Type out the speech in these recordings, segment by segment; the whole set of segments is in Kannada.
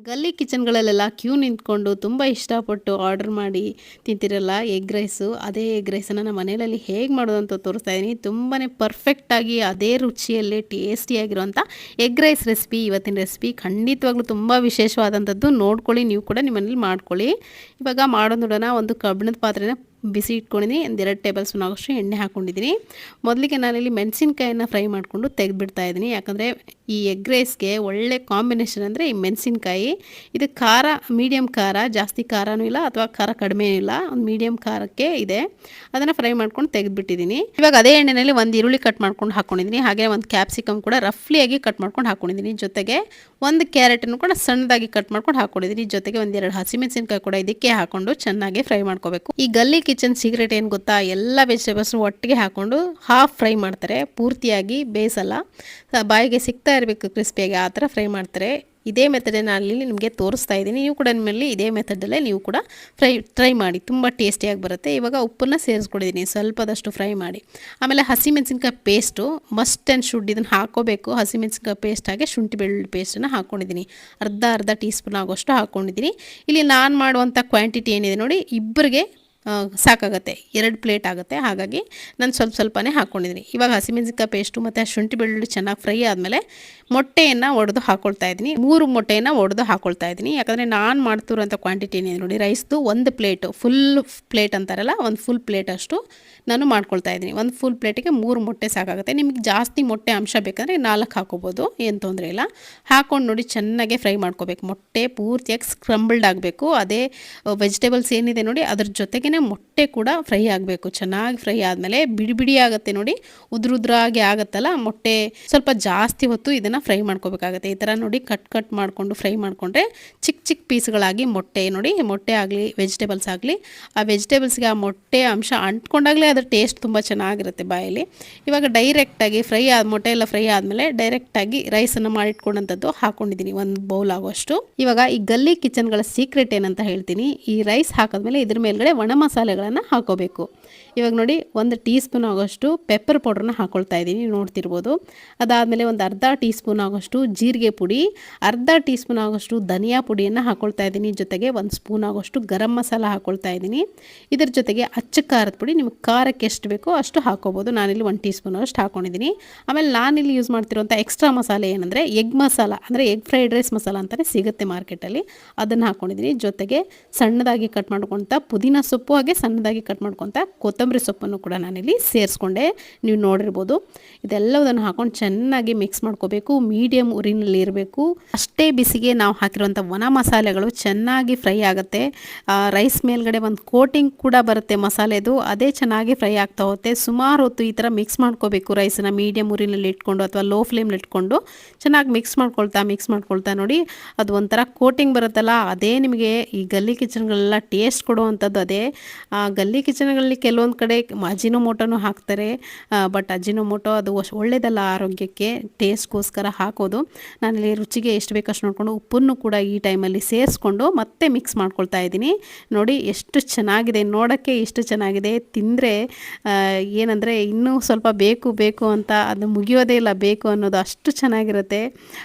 ಗಲ್ಲಿ ಕಿಚನ್ಗಳಲ್ಲೆಲ್ಲ ಕ್ಯೂ ನಿಂತ್ಕೊಂಡು ತುಂಬ ಇಷ್ಟಪಟ್ಟು ಆರ್ಡರ್ ಮಾಡಿ ತಿಂತಿರಲ್ಲ ಎಗ್ ರೈಸು. ಅದೇ ಎಗ್ ರೈಸನ್ನು ನಮ್ಮ ಮನೆಯಲ್ಲಿ ಹೇಗೆ ಮಾಡೋದು ಅಂತ ತೋರಿಸ್ತಾ ಇದ್ದೀನಿ. ತುಂಬಾ ಪರ್ಫೆಕ್ಟಾಗಿ ಅದೇ ರುಚಿಯಲ್ಲಿ ಟೇಸ್ಟಿಯಾಗಿರುವಂಥ ಎಗ್ ರೈಸ್ ರೆಸಿಪಿ ಇವತ್ತಿನ ರೆಸಿಪಿ. ಖಂಡಿತವಾಗ್ಲೂ ತುಂಬ ವಿಶೇಷವಾದಂಥದ್ದು. ನೋಡ್ಕೊಳ್ಳಿ, ನೀವು ಕೂಡ ನಿಮ್ಮ ಮನೇಲಿ ಮಾಡ್ಕೊಳ್ಳಿ. ಇವಾಗ ಮಾಡೋದನ್ನ ಒಂದು ಕಬ್ಬಿಣದ ಪಾತ್ರೆನ ಬಿಸಿ ಇಟ್ಕೊಂಡಿದ್ದೀನಿ. ಒಂದು 2 ಟೇಬಲ್ ಸ್ಪೂನ್ ಆಗೋಷ್ಟು ಎಣ್ಣೆ ಹಾಕ್ಕೊಂಡಿದ್ದೀನಿ. ಮೊದಲಿಗೆ ನಾನಿಲ್ಲಿ ಮೆಣಸಿನ್ಕಾಯಿನ ಫ್ರೈ ಮಾಡಿಕೊಂಡು ತೆಗೆದುಬಿಡ್ತಾ ಇದ್ದೀನಿ. ಯಾಕಂದರೆ ಈ ಎಗ್ ರೈಸ್ಗೆ ಒಳ್ಳೆ ಕಾಂಬಿನೇಷನ್ ಅಂದರೆ ಈ ಮೆಣಸಿನ್ಕಾಯಿ. ಇದು ಖಾರ ಮೀಡಿಯಮ್ ಖಾರ, ಜಾಸ್ತಿ ಖಾರನೂ ಇಲ್ಲ ಅಥವಾ ಖಾರ ಕಡಿಮೆ ಇಲ್ಲ, ಒಂದು ಮೀಡಿಯಮ್ ಖಾರಕ್ಕೆ ಇದೆ. ಅದನ್ನು ಫ್ರೈ ಮಾಡ್ಕೊಂಡು ತೆಗೆದುಬಿಟ್ಟಿದ್ದೀನಿ. ಇವಾಗ ಅದೇ ಎಣ್ಣೆಯಲ್ಲಿ ಒಂದು ಈರುಳ್ಳಿ ಕಟ್ ಮಾಡ್ಕೊಂಡು ಹಾಕ್ಕೊಂಡಿದ್ದೀನಿ. ಹಾಗೆ ಒಂದು ಕ್ಯಾಪ್ಸಿಕಮ್ ಕೂಡ ರಫ್ಲಿಯಾಗಿ ಕಟ್ ಮಾಡ್ಕೊಂಡು ಹಾಕ್ಕೊಂಡಿದ್ದೀನಿ. ಜೊತೆಗೆ ಒಂದು ಕ್ಯಾರೆಟನ್ನು ಕೂಡ ಸಣ್ಣದಾಗಿ ಕಟ್ ಮಾಡ್ಕೊಂಡು ಹಾಕ್ಕೊಂಡಿದ್ದೀನಿ. ಜೊತೆಗೆ ಒಂದೆರಡು ಹಸಿಮೆಣಸಿನ್ಕಾಯಿ ಕೂಡ ಇದಕ್ಕೆ ಹಾಕೊಂಡು ಚೆನ್ನಾಗಿ ಫ್ರೈ ಮಾಡ್ಕೋಬೇಕು. ಈ ಗಲ್ಲಿ ಕಿಚನ್ ಸೀಕ್ರೆಟ್ ಏನು ಗೊತ್ತಾ, ಎಲ್ಲ ವೆಜಿಟೇಬಲ್ಸ್ ಒಟ್ಟಿಗೆ ಹಾಕೊಂಡು ಹಾಫ್ ಫ್ರೈ ಮಾಡ್ತಾರೆ, ಪೂರ್ತಿಯಾಗಿ ಬೇಯಿಸಲ್ಲ. ಬಾಯಿಗೆ ಸಿಗ್ತಾ ಇರಬೇಕು ಕ್ರಿಸ್ಪಿಯಾಗಿ, ಆ ಥರ ಫ್ರೈ ಮಾಡ್ತಾರೆ. ಇದೇ ಮೆಥಡೇ ನಾನು ಇಲ್ಲಿ ನಿಮಗೆ ತೋರಿಸ್ತಾ ಇದ್ದೀನಿ. ನೀವು ಕೂಡ ನಿಮ್ಮಲ್ಲಿ ಇದೇ ಮೆಥಡಲ್ಲೇ ನೀವು ಕೂಡ ಟ್ರೈ ಮಾಡಿ, ತುಂಬ ಟೇಸ್ಟಿಯಾಗಿ ಬರುತ್ತೆ. ಇವಾಗ ಉಪ್ಪನ್ನು ಸೇರಿಸ್ಕೊಂಡಿದ್ದೀನಿ ಸ್ವಲ್ಪದಷ್ಟು ಫ್ರೈ ಮಾಡಿ. ಆಮೇಲೆ ಹಸಿಮೆಣಸಿನ್ಕಾಯಿ ಪೇಸ್ಟು ಮಸ್ಟ್ ಆ್ಯಂಡ್ ಶುಡ್, ಇದನ್ನು ಹಾಕೋಬೇಕು. ಹಸಿಮೆಣಸಿನ್ಕಾಯಿ ಪೇಸ್ಟ್ ಹಾಗೆ ಶುಂಠಿ ಬೆಳ್ಳುಳ್ಳಿ ಪೇಸ್ಟನ್ನು ಹಾಕ್ಕೊಂಡಿದ್ದೀನಿ. ಅರ್ಧ ಟೀ ಸ್ಪೂನ್ ಆಗೋಷ್ಟು ಹಾಕ್ಕೊಂಡಿದ್ದೀನಿ. ಇಲ್ಲಿ ನಾನು ಮಾಡುವಂಥ ಕ್ವಾಂಟಿಟಿ ಏನಿದೆ ನೋಡಿ, ಇಬ್ಬರಿಗೆ ಸಾಕಾಗುತ್ತೆ, 2 ಪ್ಲೇಟ್ ಆಗುತ್ತೆ. ಹಾಗಾಗಿ ನಾನು ಸ್ವಲ್ಪನೇ ಹಾಕ್ಕೊಂಡಿದ್ದೀನಿ. ಇವಾಗ ಹಸಿಮೆಣಸಿನ್ಕಾಯಿ ಪೇಸ್ಟು ಮತ್ತು ಶುಂಠಿ ಬೆಳ್ಳುಳ್ಳಿ ಚೆನ್ನಾಗಿ ಫ್ರೈ ಆದಮೇಲೆ ಮೊಟ್ಟೆಯನ್ನು ಒಡೆದು ಹಾಕ್ಕೊಳ್ತಾ ಇದ್ದೀನಿ. 3 ಮೊಟ್ಟೆಯನ್ನು ಒಡೆದು ಹಾಕ್ಕೊಳ್ತಾ ಇದ್ದೀನಿ. ಯಾಕಂದರೆ ನಾನು ಮಾಡ್ತಿರೋಂಥ ಕ್ವಾಂಟಿಟಿ ಏನಿದೆ ನೋಡಿ, ರೈಸ್ದು ಒಂದು ಪ್ಲೇಟು ಫುಲ್ ಪ್ಲೇಟ್ ಅಂತಾರಲ್ಲ, ಒಂದು ಫುಲ್ ಪ್ಲೇಟ್ ಅಷ್ಟು ನಾನು ಮಾಡ್ಕೊಳ್ತಾ ಇದ್ದೀನಿ. ಒಂದು ಫುಲ್ ಪ್ಲೇಟಿಗೆ 3 ಮೊಟ್ಟೆ ಸಾಕಾಗುತ್ತೆ. ನಿಮಗೆ ಜಾಸ್ತಿ ಮೊಟ್ಟೆ ಅಂಶ ಬೇಕಂದರೆ 4 ಹಾಕೋಬೋದು, ಏನು ತೊಂದರೆ ಇಲ್ಲ. ಹಾಕ್ಕೊಂಡು ನೋಡಿ ಚೆನ್ನಾಗೆ ಫ್ರೈ ಮಾಡ್ಕೋಬೇಕು. ಮೊಟ್ಟೆ ಪೂರ್ತಿಯಾಗಿ ಸ್ಕ್ರಂಬಲ್ಡ್ ಆಗಬೇಕು. ಅದೇ ವೆಜಿಟೇಬಲ್ಸ್ ಏನಿದೆ ನೋಡಿ ಅದ್ರ ಜೊತೆಗೇ ಮೊಟ್ಟೆ ಕೂಡ ಫ್ರೈ ಆಗಬೇಕು. ಚೆನ್ನಾಗಿ ಫ್ರೈ ಆದಮೇಲೆ ಬಿಡಿ ಆಗುತ್ತೆ ನೋಡಿ, ಉದ್ರಾಗಿ ಆಗುತ್ತಲ್ಲ ಮೊಟ್ಟೆ, ಸ್ವಲ್ಪ ಜಾಸ್ತಿ ಹೊತ್ತು ಇದನ್ನು ಫ್ರೈ ಮಾಡ್ಕೋಬೇಕಾಗುತ್ತೆ. ಈ ಥರ ನೋಡಿ ಕಟ್ ಮಾಡಿಕೊಂಡು ಫ್ರೈ ಮಾಡಿಕೊಂಡ್ರೆ ಚಿಕ್ಕ ಪೀಸ್ಗಳಾಗಿ ಮೊಟ್ಟೆ ನೋಡಿ, ಮೊಟ್ಟೆ ಆಗಲಿ ವೆಜಿಟೇಬಲ್ಸ್ ಆಗಲಿ, ಆ ವೆಜಿಟೇಬಲ್ಸ್ಗೆ ಆ ಮೊಟ್ಟೆ ಅಂಶ ಅಂಟ್ಕೊಂಡಾಗಲೇ ಅದ್ರ ಟೇಸ್ಟ್ ತುಂಬ ಚೆನ್ನಾಗಿರುತ್ತೆ ಬಾಯಲ್ಲಿ. ಇವಾಗ ಡೈರೆಕ್ಟಾಗಿ ಮೊಟ್ಟೆ ಎಲ್ಲ ಫ್ರೈ ಆದಮೇಲೆ ಡೈರೆಕ್ಟಾಗಿ ರೈಸನ್ನು ಮಾಡಿಟ್ಕೊಂಡಂಥದ್ದು ಹಾಕ್ಕೊಂಡಿದ್ದೀನಿ, ಒಂದು ಬೌಲ್ ಆಗೋಷ್ಟು. ಇವಾಗ ಈ ಗಲ್ಲಿ ಕಿಚನ್ಗಳ ಸೀಕ್ರೆಟ್ ಏನಂತ ಹೇಳ್ತೀನಿ. ಈ ರೈಸ್ ಹಾಕಿದ್ಮೇಲೆ ಇದ್ರ ಮೇಲ್ಗಡೆ ಒಣ ಮಸಾಲೆಗಳನ್ನು ಹಾಕೋಬೇಕು. ಇವಾಗ ನೋಡಿ, 1 ಟೀ ಸ್ಪೂನ್ ಆಗೋಷ್ಟು ಪೆಪ್ಪರ್ ಪೌಡ್ರನ್ನ ಹಾಕ್ಕೊಳ್ತಾ ಇದ್ದೀನಿ, ನೋಡ್ತಿರ್ಬೋದು. ಅದಾದಮೇಲೆ ಒಂದು ಅರ್ಧ ಟೀ ಸ್ಪೂನ್ ಆಗೋಷ್ಟು ಜೀರಿಗೆ ಪುಡಿ, ಅರ್ಧ ಟೀ ಸ್ಪೂನ್ ಆಗೋಷ್ಟು ಧನಿಯಾ ಪುಡಿಯನ್ನು ಹಾಕ್ಕೊಳ್ತಾ ಇದ್ದೀನಿ. ಜೊತೆಗೆ 1 ಸ್ಪೂನ್ ಆಗೋಷ್ಟು ಗರಂ ಮಸಾಲ ಹಾಕ್ಕೊಳ್ತಾ ಇದ್ದೀನಿ. ಇದ್ರ ಜೊತೆಗೆ ಅಚ್ಚ ಖಾರದ ಪುಡಿ, ನಿಮಗೆ ಖಾರಕ್ಕೆ ಎಷ್ಟು ಬೇಕೋ ಅಷ್ಟು ಹಾಕೋಬೋದು. ನಾನಿಲ್ಲಿ 1 ಟೀ ಸ್ಪೂನ್ ಅಷ್ಟು ಹಾಕ್ಕೊಂಡಿದ್ದೀನಿ. ಆಮೇಲೆ ನಾನಿಲ್ಲಿ ಯೂಸ್ ಮಾಡ್ತಿರೋಂಥ ಎಕ್ಸ್ಟ್ರಾ ಮಸಾಲೆ ಏನಂದರೆ ಎಗ್ ಮಸಾಲ, ಅಂದರೆ ಎಗ್ ಫ್ರೈಡ್ ರೈಸ್ ಮಸಾಲ ಅಂತಲೇ ಸಿಗುತ್ತೆ ಮಾರ್ಕೆಟಲ್ಲಿ, ಅದನ್ನು ಹಾಕ್ಕೊಂಡಿದ್ದೀನಿ. ಜೊತೆಗೆ ಸಣ್ಣದಾಗಿ ಕಟ್ ಮಾಡ್ಕೊತ ಪುದೀನ ಸೊಪ್ಪು, ಹಾಗೆ ಸಣ್ಣದಾಗಿ ಕಟ್ ಮಾಡ್ಕೊತ ಕೊತ್ತಂಬರಿ ಸೊಪ್ಪನ್ನು ಕೂಡ ನಾನಿಲ್ಲಿ ಸೇರಿಸ್ಕೊಂಡೆ, ನೀವು ನೋಡಿರ್ಬೋದು. ಇದೆಲ್ಲದನ್ನು ಹಾಕೊಂಡು ಚೆನ್ನಾಗಿ ಮಿಕ್ಸ್ ಮಾಡ್ಕೋಬೇಕು. ಮೀಡಿಯಮ್ ಉರಿನಲ್ಲಿ ಇರಬೇಕು. ಅಷ್ಟೇ ಬಿಸಿಗೆ ನಾವು ಹಾಕಿರುವಂಥ ಒಣ ಮಸಾಲೆಗಳು ಚೆನ್ನಾಗಿ ಫ್ರೈ ಆಗುತ್ತೆ. ರೈಸ್ ಮೇಲ್ಗಡೆ ಒಂದು ಕೋಟಿಂಗ್ ಕೂಡ ಬರುತ್ತೆ ಮಸಾಲೆದು, ಅದೇ ಚೆನ್ನಾಗಿ ಫ್ರೈ ಆಗ್ತಾ ಹೋಗುತ್ತೆ. ಸುಮಾರು ಹೊತ್ತು ಈ ಥರ ಮಿಕ್ಸ್ ಮಾಡ್ಕೋಬೇಕು. ರೈಸನ್ನು ಮೀಡಿಯಮ್ ಉರಿನಲ್ಲಿ ಇಟ್ಕೊಂಡು ಅಥವಾ ಲೋ ಫ್ಲೇಮ್ನಲ್ಲಿ ಇಟ್ಕೊಂಡು ಚೆನ್ನಾಗಿ ಮಿಕ್ಸ್ ಮಾಡ್ಕೊಳ್ತಾ ನೋಡಿ, ಅದು ಒಂಥರ ಕೋಟಿಂಗ್ ಬರುತ್ತಲ್ಲ, ಅದೇ ನಿಮಗೆ ಈ ಗಲ್ಲಿ ಕಿಚನ್ಗಳೆಲ್ಲ ಟೇಸ್ಟ್ ಕೊಡುವಂಥದ್ದು ಅದೇ. ಗಲ್ಲಿ ಕಿಚನ್ಗಳಲ್ಲಿ ಕೆಲವೊಂದು ಕಡೆ ಅಜಿನೋಮೋಟೋನು ಹಾಕ್ತಾರೆ, ಬಟ್ ಅಜಿನೋಮೋಟೋ ಅದು ಒಳ್ಳೆಯದಲ್ಲ ಆರೋಗ್ಯಕ್ಕೆ, ಟೇಸ್ಟ್ಗೋಸ್ಕರ ಹಾಕೋದು. ನಾನಲ್ಲಿ ರುಚಿಗೆ ಎಷ್ಟು ಬೇಕಷ್ಟು ನೋಡಿಕೊಂಡು ಉಪ್ಪನ್ನು ಕೂಡ ಈ ಟೈಮಲ್ಲಿ ಸೇರಿಸ್ಕೊಂಡು ಮತ್ತೆ ಮಿಕ್ಸ್ ಮಾಡ್ಕೊಳ್ತಾ ಇದ್ದೀನಿ. ನೋಡಿ ಎಷ್ಟು ಚೆನ್ನಾಗಿದೆ, ನೋಡೋಕ್ಕೆ ಎಷ್ಟು ಚೆನ್ನಾಗಿದೆ, ತಿಂದರೆ ಏನಂದರೆ ಇನ್ನೂ ಸ್ವಲ್ಪ ಬೇಕು ಅಂತ ಅದು ಮುಗಿಯೋದೇ ಇಲ್ಲ, ಬೇಕು ಅನ್ನೋದು ಅಷ್ಟು ಚೆನ್ನಾಗಿರುತ್ತೆ.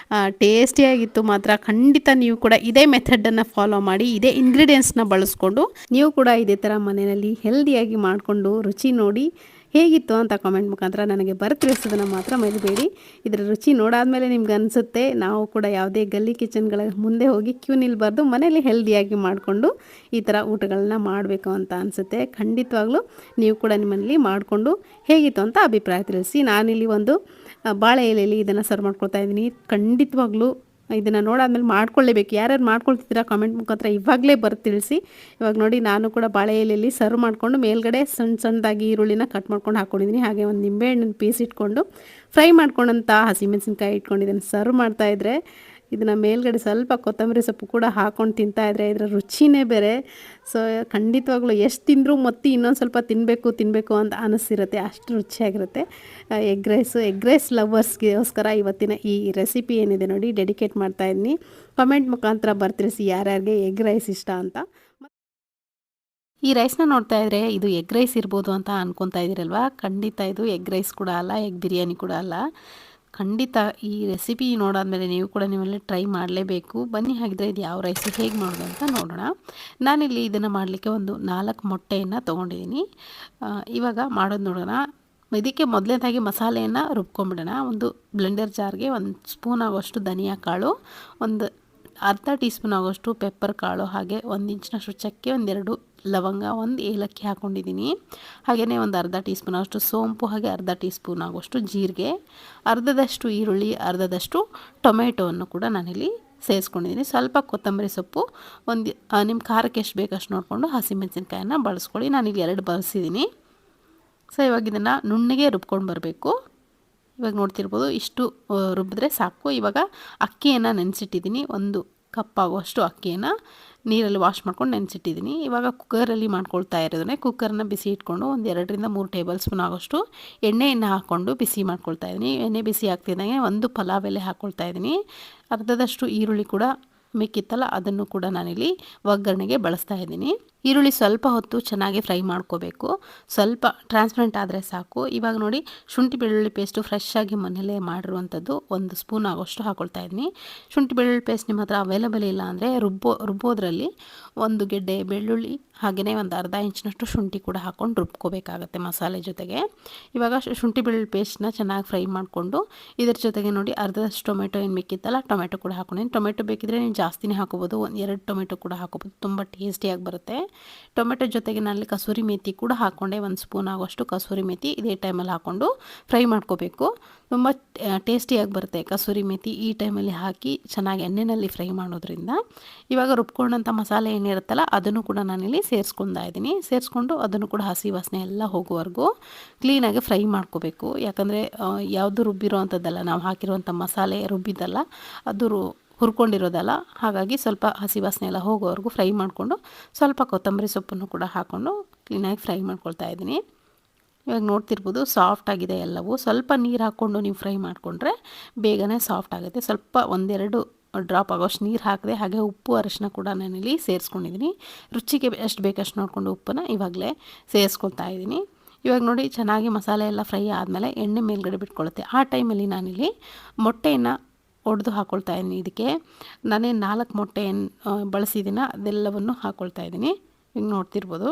ಟೇಸ್ಟಿಯಾಗಿತ್ತು ಮಾತ್ರ. ಖಂಡಿತ ನೀವು ಕೂಡ ಇದೇ ಮೆಥಡನ್ನು ಫಾಲೋ ಮಾಡಿ, ಇದೇ ಇಂಗ್ರೀಡಿಯೆಂಟ್ಸ್ನ ಬಳಸ್ಕೊಂಡು ನೀವು ಕೂಡ ಇದೇ ಥರ ಮನೆಯಲ್ಲಿ ಹೆಲ್ದಿಯಾಗಿ ಮಾಡಿಕೊಂಡು ರುಚಿ ನೋಡಿ ಹೇಗಿತ್ತು ಅಂತ ಕಾಮೆಂಟ್ ಮುಖಾಂತರ ನನಗೆ ತಿಳಿಸೋದನ್ನು ಮಾತ್ರ ಮರಿಬೇಡಿ. ಇದರ ರುಚಿ ನೋಡಾದ್ಮೇಲೆ ನಿಮ್ಗೆ ಅನಿಸುತ್ತೆ ನಾವು ಕೂಡ ಯಾವುದೇ ಗಲ್ಲಿ ಕಿಚನ್ಗಳ ಮುಂದೆ ಹೋಗಿ ಕ್ಯೂ ನಿಲ್ಬಾರ್ದು, ಮನೆಯಲ್ಲಿ ಹೆಲ್ದಿಯಾಗಿ ಮಾಡಿಕೊಂಡು ಈ ಥರ ಊಟಗಳನ್ನ ಮಾಡಬೇಕು ಅಂತ ಅನಿಸುತ್ತೆ. ಖಂಡಿತವಾಗ್ಲೂ ನೀವು ಕೂಡ ನಿಮ್ಮಲ್ಲಿ ಮಾಡಿಕೊಂಡು ಹೇಗಿತ್ತು ಅಂತ ಅಭಿಪ್ರಾಯ ತಿಳಿಸಿ. ನಾನಿಲ್ಲಿ ಒಂದು ಬಾಳೆ ಎಲೆಯಲ್ಲಿ ಇದನ್ನು ಸರ್ವ್ ಮಾಡ್ಕೊಳ್ತಾ ಇದ್ದೀನಿ. ಖಂಡಿತವಾಗ್ಲೂ ಇದನ್ನು ನೋಡಾದ್ಮೇಲೆ ಮಾಡ್ಕೊಳ್ಳೇಬೇಕು. ಯಾರ್ಯಾರು ಮಾಡ್ಕೊಳ್ತಿದ್ದೀರಾ ಕಾಮೆಂಟ್ ಮುಖಾಂತರ ಇವಾಗಲೇ ತಿಳಿಸಿ. ಇವಾಗ ನೋಡಿ, ನಾನು ಕೂಡ ಬಾಳೆ ಎಲೆಯಲ್ಲಿ ಸರ್ವ್ ಮಾಡಿಕೊಂಡು ಮೇಲ್ಗಡೆ ಸಣ್ಣದಾಗಿ ಈರುಳ್ಳಿನ ಕಟ್ ಮಾಡ್ಕೊಂಡು ಹಾಕ್ಕೊಂಡಿದ್ದೀನಿ. ಹಾಗೆ ಒಂದು ನಿಂಬೆಹಣ್ಣಿನ ಪೀಸ್ ಇಟ್ಕೊಂಡು ಫ್ರೈ ಮಾಡ್ಕೊಂಡಂಥ ಹಸಿಮೆಣಸಿನ್ಕಾಯಿ ಇಟ್ಕೊಂಡಿದ್ದೀನಿ. ಸರ್ವ್ ಮಾಡ್ತಾಯಿದ್ರೆ ಇದನ್ನು ಮೇಲ್ಗಡೆ ಸ್ವಲ್ಪ ಕೊತ್ತಂಬರಿ ಸೊಪ್ಪು ಕೂಡ ಹಾಕ್ಕೊಂಡು ತಿಂತಾಯಿದ್ರೆ ಇದರ ರುಚಿನೇ ಬೇರೆ. ಸೊ ಖಂಡಿತವಾಗ್ಲೂ ಎಷ್ಟು ತಿಂದರೂ ಮತ್ತೆ ಇನ್ನೊಂದು ಸ್ವಲ್ಪ ತಿನ್ನಬೇಕು ಅಂತ ಅನ್ನಿಸ್ತಿರುತ್ತೆ, ಅಷ್ಟು ರುಚಿಯಾಗಿರುತ್ತೆ ಎಗ್ ರೈಸ್ ಲವರ್ಸ್ಗೋಸ್ಕರ ಇವತ್ತಿನ ಈ ರೆಸಿಪಿ ಏನಿದೆ ನೋಡಿ ಡೆಡಿಕೇಟ್ ಮಾಡ್ತಾಯಿದ್ದೀನಿ. ಕಮೆಂಟ್ ಮುಖಾಂತರ ತಿಳಿಸಿ ಯಾರ್ಯಾರಿಗೆ ಎಗ್ ರೈಸ್ ಇಷ್ಟ ಅಂತ. ಈ ರೈಸ್ನ ನೋಡ್ತಾ ಇದ್ರೆ ಇದು ಎಗ್ ರೈಸ್ ಇರ್ಬೋದು ಅಂತ ಅನ್ಕೊತಾ ಇದ್ದೀರಲ್ವಾ? ಖಂಡಿತ ಇದು ಎಗ್ ರೈಸ್ ಕೂಡ ಅಲ್ಲ, ಎಗ್ ಬಿರಿಯಾನಿ ಕೂಡ ಅಲ್ಲ. ಖಂಡಿತ ಈ ರೆಸಿಪಿ ನೋಡಾದ್ಮೇಲೆ ನೀವು ಕೂಡ ನೀವೆಲ್ಲ ಟ್ರೈ ಮಾಡಲೇಬೇಕು. ಬನ್ನಿ ಹಾಗಿದ್ರೆ ಇದು ಯಾವ ರೈಸ್ ಹೇಗೆ ಮಾಡೋದು ಅಂತ ನೋಡೋಣ. ನಾನಿಲ್ಲಿ ಇದನ್ನು ಮಾಡಲಿಕ್ಕೆ ಒಂದು 4 ಮೊಟ್ಟೆಯನ್ನು ತೊಗೊಂಡಿದ್ದೀನಿ. ಇವಾಗ ಮಾಡೋದು ನೋಡೋಣ. ಇದಕ್ಕೆ ಮೊದಲನೇದಾಗಿ ಮಸಾಲೆಯನ್ನು ರುಬ್ಕೊಂಬಿಡೋಣ. ಒಂದು ಬ್ಲೆಂಡರ್ ಜಾರ್ಗೆ 1 ಸ್ಪೂನ್ ಆಗೋಷ್ಟು ಧನಿಯಾ ಕಾಳು, ಒಂದು ಅರ್ಧ ಟೀ ಸ್ಪೂನ್ ಆಗೋಷ್ಟು ಪೆಪ್ಪರ್ ಕಾಳು, ಹಾಗೆ 1 ಇಂಚಿನಷ್ಟು ಚಕ್ಕೆ, 1-2 ಲವಂಗ, 1 ಏಲಕ್ಕಿ ಹಾಕ್ಕೊಂಡಿದ್ದೀನಿ. ಹಾಗೆಯೇ ಒಂದು ಅರ್ಧ ಟೀ ಸ್ಪೂನ್ ಆಗೋಷ್ಟು ಸೋಂಪು, ಹಾಗೆ ಅರ್ಧ ಟೀ ಸ್ಪೂನ್ ಆಗೋಷ್ಟು ಜೀರಿಗೆ, ಅರ್ಧದಷ್ಟು ಈರುಳ್ಳಿ, ಅರ್ಧದಷ್ಟು ಟೊಮೆಟೊವನ್ನು ಕೂಡ ನಾನಿಲ್ಲಿ ಸೇರಿಸ್ಕೊಂಡಿದ್ದೀನಿ. ಸ್ವಲ್ಪ ಕೊತ್ತಂಬರಿ ಸೊಪ್ಪು, ಒಂದು ನಿಮ್ಮ ಖಾರಕ್ಕೆ ಎಷ್ಟು ಬೇಕಷ್ಟು ನೋಡಿಕೊಂಡು ಹಸಿಮೆಣಸಿನ್ಕಾಯನ್ನು ಬಳಸ್ಕೊಳ್ಳಿ. ನಾನಿಲ್ಲಿ 2 ಬಳಸಿದ್ದೀನಿ. ಸೊ ಇವಾಗ ಇದನ್ನು ನುಣ್ಣಗೆ ರುಬ್ಕೊಂಡು ಬರಬೇಕು. ಇವಾಗ ನೋಡ್ತಿರ್ಬೋದು, ಇಷ್ಟು ರುಬ್ಬಿದ್ರೆ ಸಾಕು. ಇವಾಗ ಅಕ್ಕಿಯನ್ನು ನೆನೆಸಿಟ್ಟಿದ್ದೀನಿ. 1 ಕಪ್ ಆಗುವಷ್ಟು ಅಕ್ಕಿಯನ್ನು ನೀರಲ್ಲಿ ವಾಶ್ ಮಾಡ್ಕೊಂಡು ನೆನೆಸಿಟ್ಟಿದ್ದೀನಿ. ಇವಾಗ ಕುಕ್ಕರಲ್ಲಿ ಮಾಡ್ಕೊಳ್ತಾ ಇರೋದನ್ನೇ ಕುಕ್ಕರ್ನ ಬಿಸಿ ಇಟ್ಕೊಂಡು 1 2-3 ಟೇಬಲ್ ಸ್ಪೂನ್ ಆಗೋಷ್ಟು ಎಣ್ಣೆಯನ್ನು ಹಾಕ್ಕೊಂಡು ಬಿಸಿ ಮಾಡ್ಕೊಳ್ತಾ ಇದ್ದೀನಿ. ಎಣ್ಣೆ ಬಿಸಿ ಆಗ್ತಿದ್ದಂಗೆ 1 ಪಲಾವ್ ಎಲೆ ಹಾಕ್ಕೊಳ್ತಾ ಇದ್ದೀನಿ. ಅರ್ಧದಷ್ಟು ಈರುಳ್ಳಿ ಕೂಡ ಮಿಕ್ಕಿತ್ತಲ್ಲ, ಅದನ್ನು ಕೂಡ ನಾನಿಲ್ಲಿ ಒಗ್ಗರಣೆಗೆ ಬಳಸ್ತಾ ಇದ್ದೀನಿ. ಈರುಳ್ಳಿ ಸ್ವಲ್ಪ ಹೊತ್ತು ಚೆನ್ನಾಗಿ ಫ್ರೈ ಮಾಡ್ಕೋಬೇಕು. ಸ್ವಲ್ಪ ಟ್ರಾನ್ಸ್ಪರೆಂಟ್ ಆದರೆ ಸಾಕು. ಇವಾಗ ನೋಡಿ, ಶುಂಠಿ ಬೆಳ್ಳುಳ್ಳಿ ಪೇಸ್ಟು ಫ್ರೆಶ್ ಆಗಿ ಮನೆಯಲ್ಲೇ ಮಾಡಿರುವಂಥದ್ದು 1 ಸ್ಪೂನ್ ಆಗೋಷ್ಟು ಹಾಕ್ಕೊಳ್ತಾ ಇದ್ದೀನಿ. ಶುಂಠಿ ಬೆಳ್ಳುಳ್ಳಿ ಪೇಸ್ಟ್ ನಿಮ್ಮ ಹತ್ರ ಅವೈಲೇಬಲ್ ಇಲ್ಲ ಅಂದರೆ ರುಬ್ಬೋದ್ರಲ್ಲಿ 1 ಗೆಡ್ಡೆ ಬೆಳ್ಳುಳ್ಳಿ, ಹಾಗೆಯೇ ಒಂದು ಅರ್ಧ ಇಂಚಿನಷ್ಟು ಶುಂಠಿ ಕೂಡ ಹಾಕ್ಕೊಂಡು ರುಬ್ಕೋಬೇಕಾಗತ್ತೆ ಮಸಾಲೆ ಜೊತೆಗೆ. ಇವಾಗ ಶುಂಠಿ ಬೆಳ್ಳುಳ್ಳಿ ಪೇಸ್ಟ್ನ ಚೆನ್ನಾಗಿ ಫ್ರೈ ಮಾಡಿಕೊಂಡು ಇದ್ರ ಜೊತೆಗೆ ನೋಡಿ ಅರ್ಧದಷ್ಟು ಟೊಮೆಟೊ ಏನು ಮಿಕ್ಕಿತ್ತಲ್ಲ, ಟೊಮೆಟೊ ಕೂಡ ಹಾಕ್ಕೊಂಡಿದ್ದೀನಿ. ಟೊಮೆಟೊ ಬೇಕಿದ್ರೆ ನೀವು ಜಾಸ್ತಿನೇ ಹಾಕೋಬೋದು, 2 ಟೊಮೆಟೊ ಕೂಡ ಹಾಕೋಬೋದು, ತುಂಬ ಟೇಸ್ಟಿಯಾಗಿ ಬರುತ್ತೆ. ಟೊಮೆಟೊ ಜೊತೆಗೆ ನಾನಲ್ಲಿ ಕಸೂರಿ ಮೇಥಿ ಕೂಡ ಹಾಕ್ಕೊಂಡೆ. 1 ಸ್ಪೂನ್ ಆಗೋಷ್ಟು ಕಸೂರಿ ಮೇಥಿ ಇದೇ ಟೈಮಲ್ಲಿ ಹಾಕ್ಕೊಂಡು ಫ್ರೈ ಮಾಡ್ಕೋಬೇಕು. ತುಂಬ ಟೇಸ್ಟಿಯಾಗಿ ಬರುತ್ತೆ ಕಸೂರಿ ಮೇಥಿ ಈ ಟೈಮಲ್ಲಿ ಹಾಕಿ ಚೆನ್ನಾಗಿ ಎಣ್ಣೆಯಲ್ಲಿ ಫ್ರೈ ಮಾಡೋದ್ರಿಂದ. ಇವಾಗ ರುಬ್ಕೊಂಡಂಥ ಮಸಾಲೆ ಏನಿರುತ್ತಲ್ಲ ಅದನ್ನು ಕೂಡ ನಾನಿಲ್ಲಿ ಸೇರಿಸ್ಕೊತಾ ಇದ್ದೀನಿ. ಸೇರಿಸ್ಕೊಂಡು ಅದನ್ನು ಕೂಡ ಹಸಿ ವಾಸನೆ ಎಲ್ಲ ಹೋಗುವವರೆಗೂ ಕ್ಲೀನಾಗಿ ಫ್ರೈ ಮಾಡ್ಕೋಬೇಕು. ಯಾಕಂದರೆ ಯಾವುದು ರುಬ್ಬಿರೋ ಅಂಥದ್ದಲ್ಲ, ನಾವು ಹಾಕಿರುವಂಥ ಮಸಾಲೆ ರುಬ್ಬಿದ್ದಲ್ಲ, ಅದು ಹುರ್ಕೊಂಡಿರೋದಲ್ಲ. ಹಾಗಾಗಿ ಸ್ವಲ್ಪ ಹಸಿ ವಾಸನೆ ಎಲ್ಲ ಹೋಗೋವರೆಗೂ ಫ್ರೈ ಮಾಡಿಕೊಂಡು ಸ್ವಲ್ಪ ಕೊತ್ತಂಬರಿ ಸೊಪ್ಪನ್ನು ಕೂಡ ಹಾಕ್ಕೊಂಡು ಕ್ಲೀನಾಗಿ ಫ್ರೈ ಮಾಡ್ಕೊಳ್ತಾ ಇದ್ದೀನಿ. ಇವಾಗ ನೋಡ್ತಿರ್ಬೋದು, ಸಾಫ್ಟ್ ಆಗಿದೆ ಎಲ್ಲವೂ. ಸ್ವಲ್ಪ ನೀರು ಹಾಕ್ಕೊಂಡು ನೀವು ಫ್ರೈ ಮಾಡಿಕೊಂಡ್ರೆ ಬೇಗನೆ ಸಾಫ್ಟ್ ಆಗುತ್ತೆ. ಸ್ವಲ್ಪ 1-2 ಡ್ರಾಪ್ ಆಗೋಷ್ಟು ನೀರು ಹಾಕಿದೆ. ಹಾಗೆ ಉಪ್ಪು ಅರಿಶಿನ ಕೂಡ ನಾನಿಲ್ಲಿ ಸೇರಿಸ್ಕೊಂಡಿದ್ದೀನಿ. ರುಚಿಗೆ ಎಷ್ಟು ಬೇಕಷ್ಟು ನೋಡಿಕೊಂಡು ಉಪ್ಪನ್ನು ಇವಾಗಲೇ ಸೇರಿಸ್ಕೊಳ್ತಾ ಇದ್ದೀನಿ. ಇವಾಗ ನೋಡಿ, ಚೆನ್ನಾಗಿ ಮಸಾಲೆ ಎಲ್ಲ ಫ್ರೈ ಆದಮೇಲೆ ಎಣ್ಣೆ ಮೇಲ್ಗಡೆ ಬಿಟ್ಕೊಳ್ಳುತ್ತೆ. ಆ ಟೈಮಲ್ಲಿ ನಾನಿಲ್ಲಿ ಮೊಟ್ಟೆಯನ್ನು ಒಡೆದು ಹಾಕ್ಕೊಳ್ತಾ ಇದ್ದೀನಿ. ಇದಕ್ಕೆ ನಾನೇನು 4 ಮೊಟ್ಟೆ ಬಳಸಿದ್ದೀನ ಅದೆಲ್ಲವನ್ನು ಹಾಕ್ಕೊಳ್ತಾ ಇದ್ದೀನಿ. ಈಗ ನೋಡ್ತಿರ್ಬೋದು,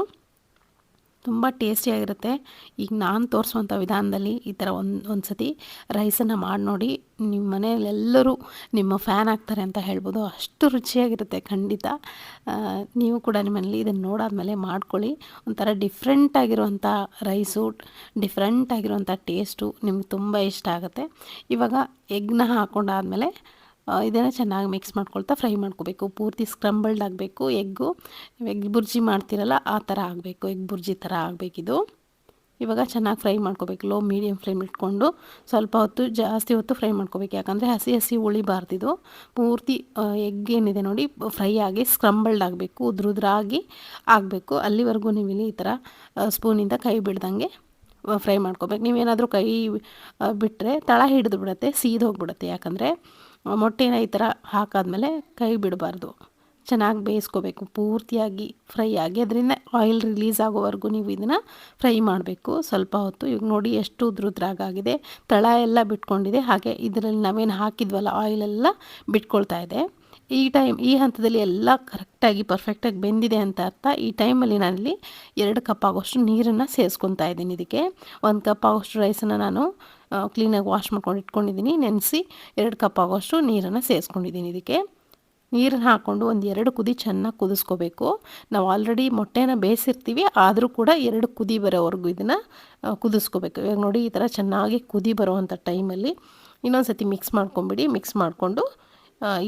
ತುಂಬ ಟೇಸ್ಟಿಯಾಗಿರುತ್ತೆ. ಈಗ ನಾನು ತೋರಿಸುವಂಥ ವಿಧಾನದಲ್ಲಿ ಈ ಥರ ಒಂದು ಸತಿ ರೈಸನ್ನು ಮಾಡಿ ನೋಡಿ, ನಿಮ್ಮ ಮನೆಯಲ್ಲೆಲ್ಲರೂ ನಿಮ್ಮ ಫ್ಯಾನ್ ಆಗ್ತಾರೆ ಅಂತ ಹೇಳ್ಬೋದು. ಅಷ್ಟು ರುಚಿಯಾಗಿರುತ್ತೆ ಖಂಡಿತ. ನೀವು ಕೂಡ ನಿಮ್ಮಲ್ಲಿ ಇದನ್ನು ನೋಡಾದ್ಮೇಲೆ ಮಾಡ್ಕೊಳ್ಳಿ. ಒಂಥರ ಡಿಫ್ರೆಂಟಾಗಿರುವಂಥ ರೈಸು, ಡಿಫ್ರೆಂಟಾಗಿರುವಂಥ ಟೇಸ್ಟು ನಿಮ್ಗೆ ತುಂಬ ಇಷ್ಟ ಆಗುತ್ತೆ. ಇವಾಗ ಎಗ್ನ ಹಾಕ್ಕೊಂಡಾದ್ಮೇಲೆ ಇದನ್ನು ಚೆನ್ನಾಗಿ ಮಿಕ್ಸ್ ಮಾಡ್ಕೊಳ್ತಾ ಫ್ರೈ ಮಾಡ್ಕೋಬೇಕು. ಪೂರ್ತಿ ಸ್ಕ್ರಂಬಲ್ಡ್ ಆಗಬೇಕು ಎಗ್ಗು. ಎಗ್ ಬುರ್ಜಿ ಮಾಡ್ತಿರಲ್ಲ ಆ ಥರ ಆಗಬೇಕು, ಎಗ್ ಬುರ್ಜಿ ಥರ ಆಗಬೇಕಿದು. ಇವಾಗ ಚೆನ್ನಾಗಿ ಫ್ರೈ ಮಾಡ್ಕೋಬೇಕು. ಲೋ ಮೀಡಿಯಮ್ ಫ್ಲೇಮ್ ಇಟ್ಕೊಂಡು ಸ್ವಲ್ಪ ಹೊತ್ತು, ಜಾಸ್ತಿ ಹೊತ್ತು ಫ್ರೈ ಮಾಡ್ಕೋಬೇಕು. ಯಾಕಂದರೆ ಹಸಿ ಉಳಿಬಾರ್ದಿದು. ಪೂರ್ತಿ ಎಗ್ ಏನಿದೆ ನೋಡಿ ಫ್ರೈ ಆಗಿ ಸ್ಕ್ರಂಬಲ್ಡ್ ಆಗಬೇಕು, ಉದ್ರುದ್ರಾಗಿ ಆಗಬೇಕು. ಅಲ್ಲಿವರೆಗೂ ನೀವು ಇಲ್ಲಿ ಈ ಥರ ಸ್ಪೂನಿಂದ ಕೈ ಬಿಡ್ದಂಗೆ ಫ್ರೈ ಮಾಡ್ಕೋಬೇಕು. ನೀವೇನಾದರೂ ಕೈ ಬಿಟ್ಟರೆ ತಳ ಹಿಡಿದು ಬಿಡುತ್ತೆ, ಸೀದೋಗ್ಬಿಡುತ್ತೆ. ಯಾಕಂದರೆ ಮೊಟ್ಟೆನ ಈ ಥರ ಹಾಕಾದ್ಮೇಲೆ ಕೈ ಬಿಡಬಾರ್ದು, ಚೆನ್ನಾಗಿ ಬೇಯಿಸ್ಕೋಬೇಕು. ಪೂರ್ತಿಯಾಗಿ ಫ್ರೈ ಆಗಿ ಅದರಿಂದ ಆಯಿಲ್ ರಿಲೀಸ್ ಆಗೋವರೆಗೂ ನೀವು ಇದನ್ನು ಫ್ರೈ ಮಾಡಬೇಕು ಸ್ವಲ್ಪ ಹೊತ್ತು. ಈಗ ನೋಡಿ ಎಷ್ಟು ಉದ್ರುದ್ರಾಗಿದೆ, ತಳ ಎಲ್ಲ ಬಿಟ್ಕೊಂಡಿದೆ. ಹಾಗೆ ಇದರಲ್ಲಿ ನಾವೇನು ಹಾಕಿದ್ವಲ್ಲ ಆಯಿಲೆಲ್ಲ ಬಿಟ್ಕೊಳ್ತಾ ಇದೆ. ಈ ಹಂತದಲ್ಲಿ ಎಲ್ಲ ಕರೆಕ್ಟಾಗಿ ಪರ್ಫೆಕ್ಟಾಗಿ ಬೆಂದಿದೆ ಅಂತ ಅರ್ಥ. ಈ ಟೈಮಲ್ಲಿ ನಾನಿಲ್ಲಿ 2 ಕಪ್ ಆಗೋಷ್ಟು ನೀರನ್ನು ಸೇರಿಸ್ಕೊತಾ ಇದ್ದೀನಿ. ಇದಕ್ಕೆ 1 ಕಪ್ ಆಗೋಷ್ಟು ರೈಸನ್ನು ನಾನು ಕ್ಲೀನಾಗಿ ವಾಶ್ ಮಾಡ್ಕೊಂಡು ಇಟ್ಕೊಂಡಿದ್ದೀನಿ. ನೆನೆಸಿ 2 ಕಪ್ ಆಗೋಷ್ಟು ನೀರನ್ನು ಸೇರಿಸ್ಕೊಂಡಿದ್ದೀನಿ. ಇದಕ್ಕೆ ನೀರನ್ನು ಹಾಕ್ಕೊಂಡು 1-2 ಕುದಿ ಚೆನ್ನಾಗಿ ಕುದಿಸ್ಕೋಬೇಕು. ನಾವು ಆಲ್ರೆಡಿ ಮೊಟ್ಟೆನ ಬೇಯಿಸಿರ್ತೀವಿ, ಆದರೂ ಕೂಡ 2 ಕುದಿ ಬರೋವರೆಗೂ ಇದನ್ನು ಕುದಿಸ್ಕೋಬೇಕು. ಇವಾಗ ನೋಡಿ, ಈ ಥರ ಚೆನ್ನಾಗಿ ಕುದಿ ಬರೋವಂಥ ಟೈಮಲ್ಲಿ ಇನ್ನೊಂದು ಸತಿ ಮಿಕ್ಸ್ ಮಾಡ್ಕೊಂಬಿಡಿ. ಮಿಕ್ಸ್ ಮಾಡಿಕೊಂಡು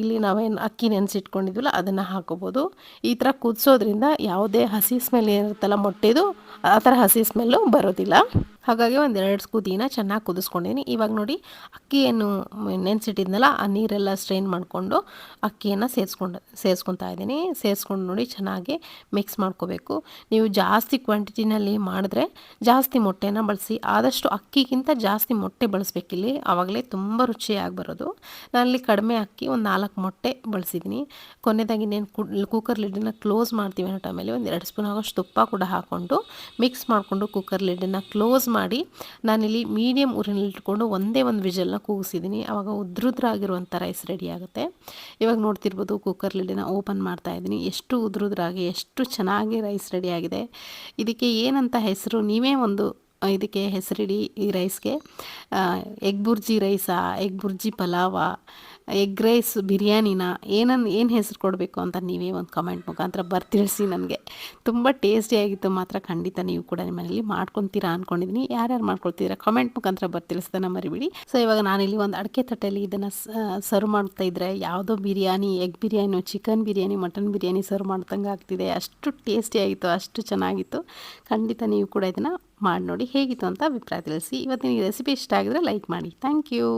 ಇಲ್ಲಿ ನಾವೇನು ಅಕ್ಕಿ ನೆನೆಸಿಟ್ಕೊಂಡಿದ್ವಲ್ಲ ಅದನ್ನು ಹಾಕೋಬೋದು. ಈ ಥರ ಕುದಿಸೋದ್ರಿಂದ ಯಾವುದೇ ಹಸಿ ಸ್ಮೆಲ್ ಇರುತ್ತಲ್ಲ ಮೊಟ್ಟೆದು, ಆ ಥರ ಹಸಿ ಸ್ಮೆಲ್ಲು ಬರೋದಿಲ್ಲ. ಹಾಗಾಗಿ 1-2 ಕುದಿನ ಚೆನ್ನಾಗಿ ಕುದಿಸ್ಕೊಂಡಿದ್ದೀನಿ. ಇವಾಗ ನೋಡಿ, ಅಕ್ಕಿಯನ್ನು ನೆನೆಸಿಟ್ಟಿದ್ನಲ್ಲ ಆ ನೀರೆಲ್ಲ ಸ್ಟ್ರೈನ್ ಮಾಡಿಕೊಂಡು ಅಕ್ಕಿಯನ್ನು ಸೇರಿಸ್ಕೊತಾ ಇದ್ದೀನಿ. ಸೇರಿಸ್ಕೊಂಡು ನೋಡಿ ಚೆನ್ನಾಗಿ ಮಿಕ್ಸ್ ಮಾಡ್ಕೋಬೇಕು. ನೀವು ಜಾಸ್ತಿ ಕ್ವಾಂಟಿಟಿನಲ್ಲಿ ಮಾಡಿದ್ರೆ ಜಾಸ್ತಿ ಮೊಟ್ಟೆನ ಬಳಸಿ. ಆದಷ್ಟು ಅಕ್ಕಿಗಿಂತ ಜಾಸ್ತಿ ಮೊಟ್ಟೆ ಬಳಸಬೇಕಿಲ್ಲಿ, ಆವಾಗಲೇ ತುಂಬ ರುಚಿಯಾಗಿ ಬರೋದು. ನಾನಲ್ಲಿ ಕಡಿಮೆ ಅಕ್ಕಿ 4 ಮೊಟ್ಟೆ ಬಳಸಿದ್ದೀನಿ. ಕೊನೆಯದಾಗಿ ಇನ್ನೇನು ಕುಕ್ಕರ್ ಲಿಡ್ಡನ್ನು ಕ್ಲೋಸ್ ಮಾಡ್ತೀವಿ ಅನ್ನೋ ಟೈಮಲ್ಲಿ 1-2 ಸ್ಪೂನ್ ಆಗೋಷ್ಟು ತುಪ್ಪ ಕೂಡ ಹಾಕ್ಕೊಂಡು ಮಿಕ್ಸ್ ಮಾಡಿಕೊಂಡು ಕುಕ್ಕರ್ ಲಿಡ್ಡನ್ನು ಕ್ಲೋಸ್ ಮಾಡಿ ನಾನಿಲ್ಲಿ ಮೀಡಿಯಮ್ ಉರಿನಲ್ಲಿಟ್ಕೊಂಡು ಒಂದೇ ಒಂದು ವಿಷಲ್ನ ಕೂಗಿಸಿದ್ದೀನಿ. ಆವಾಗ ಉದ್ರುದ್ರಾಗಿರುವಂಥ ರೈಸ್ ರೆಡಿ ಆಗುತ್ತೆ. ಇವಾಗ ನೋಡ್ತಿರ್ಬೋದು ಕುಕ್ಕರ್ ಲಿಡ್ಡನ್ನ ಓಪನ್ ಮಾಡ್ತಾ ಇದ್ದೀನಿ. ಎಷ್ಟು ಉದ್ರುದ್ರಾಗಿ ಎಷ್ಟು ಚೆನ್ನಾಗಿ ರೈಸ್ ರೆಡಿ ಆಗಿದೆ. ಇದಕ್ಕೆ ಏನಂತ ಹೆಸರು ನೀವೇ ಒಂದು ಇದಕ್ಕೆ ಹೆಸರಿಡಿ. ಈ ರೈಸ್ಗೆ ಎಗ್ ಬುರ್ಜಿ ರೈಸಾ, ಎಗ್ ಬುರ್ಜಿ ಪಲಾವಾ, ಎಗ್ ರೈಸ್ ಬಿರಿಯಾನಿನ, ಏನು ಹೆಸರು ಕೊಡಬೇಕು ಅಂತ ನೀವೇ ಒಂದು ಕಮೆಂಟ್ ಮುಖಾಂತರ ತಿಳಿಸಿ ನನಗೆ. ತುಂಬ ಟೇಸ್ಟಿಯಾಗಿತ್ತು ಮಾತ್ರ. ಖಂಡಿತ ನೀವು ಕೂಡ ನಿಮ್ಮ ಮನೇಲಿ ಮಾಡ್ಕೊತೀರಾ ಅಂದ್ಕೊಂಡಿದ್ದೀನಿ. ಯಾರ್ಯಾರು ಮಾಡ್ಕೊಳ್ತೀರಾ ಕಮೆಂಟ್ ಮುಖಾಂತರ ತಿಳಿಸ್ತಾನೆ ಮರಿಬಿಡಿ. ಸೊ ಇವಾಗ ನಾನಿಲ್ಲಿ ಒಂದು ಅಡಿಕೆ ತಟ್ಟೆಯಲ್ಲಿ ಇದನ್ನು ಸರ್ವ್ ಮಾಡ್ತಾ ಇದ್ದರೆ ಯಾವುದೋ biryani, egg biryani, chicken biryani, mutton biryani serve ಮಾಡ್ದಂಗೆ ಆಗ್ತಿದೆ. ಅಷ್ಟು ಟೇಸ್ಟಿಯಾಗಿತ್ತು, ಅಷ್ಟು ಚೆನ್ನಾಗಿತ್ತು. ಖಂಡಿತ ನೀವು ಕೂಡ ಇದನ್ನು ಮಾಡಿ ನೋಡಿ ಹೇಗಿತ್ತು ಅಂತ ಅಭಿಪ್ರಾಯ ತಿಳಿಸಿ. ಇವತ್ತಿನ ಈ ರೆಸಿಪಿ ಇಷ್ಟ ಆಗಿದ್ರೆ ಲೈಕ್ ಮಾಡಿ. Thank you.